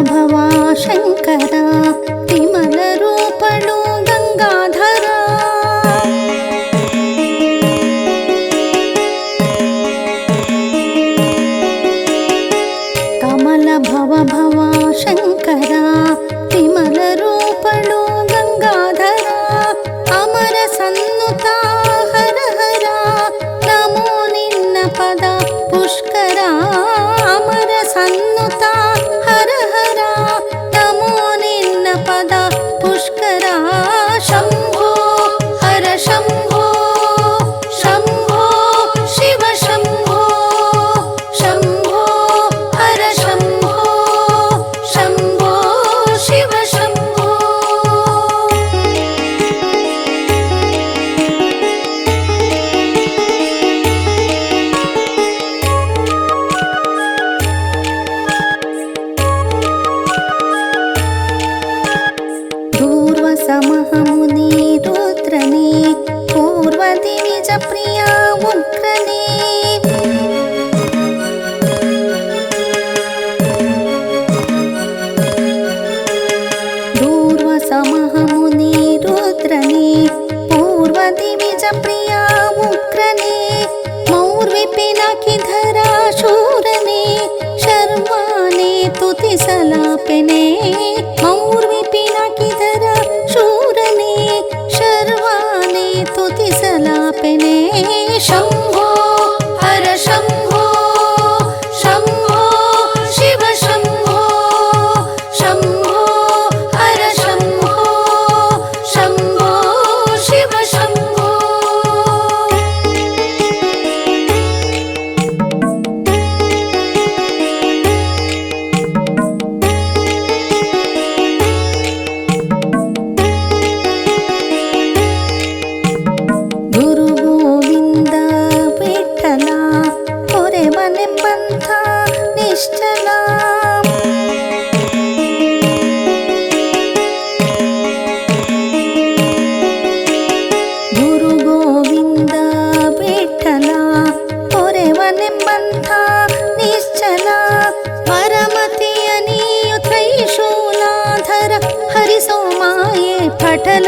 ಭವ ಶಂಕರ ವಿಮಲ ರೂಪಳು ಗಂಗಾಧರ ಕಮಲ ಭವ ಭವ ಶಂಕರ ವಿಮಲ ರೂಪಳು ಗಂಗಾಧರ ಅಮರ ಸನ್ನುತ ಹರ ಹರ ನಮೋ ನಿನ್ನ ಪದ ಪುಷ್ಕರ ಅಮರ ಸನ್ನುತ ಹರ ಹರ ನಮೋ ನಿನ್ನ ಪದ ಪುಷ್ಕರ ಶಂಭೋ ಹರ ಶಂಭೋ ಶಂಭೋ ಶಿವ ಶಂಭೋ ಶಂಭೋ ಹರ ಶಂಭೋ ಶಂಭೋ ಶಿವ ಶಂಭೋ ಧೂರ್ವ ಸಮಹ ಮುನಿ ರುದ್ರನೇ ಪೂರ್ವ ದಿವಿಜ ಪ್ರಿಯ ಉಗ್ರನೇ ಧೂರ್ವ ಸಮಹ ಮುನಿ ರುದ್ರನೇ ಪೂರ್ವ ದಿವಿಜ ಪ್ರಿಯ ಉಗ್ರನೇ ಮೌರ್ವಿ ಪಿನಾಕಿಧರ ಶೂರನೇ ಶರ್ವಾನೇ ತುತಿಸಲಾಪೆನೇ ಮೌರ್ವಿ ಪಿನಾಕಿಧರ ಶೂರನೇ ಶರ್ವಾನೇ ತುತಿಸಲಾಪೆನೇ ಶಂಭೋ ಹರ ಶಂಭೋ ಶಂಭೋ ಶಿವ ಶಂಭೋ ಶಂಭೋ ಹರ ಶಂಭೋ ಶಂಭೋ ಶಿವ ಶಂಭೋ ಗುರು ಗೋವಿಂದ ವಿಠಲ ಹೊರೆಮನೆಂಬಂಥ ನಿಶ್ಚಲ ಗುರು ಗೋವಿಂದ ವಿಠಲ ಹೊರೆಮನೆಂಬಂಥ ನಿಶ್ಚಲ ಪರಮತಿಯ ನೀಯು ತ್ರೈಶೂಲಾಧರ ಹರಿಸೋ ಮಾಯೆ ಪಟಲ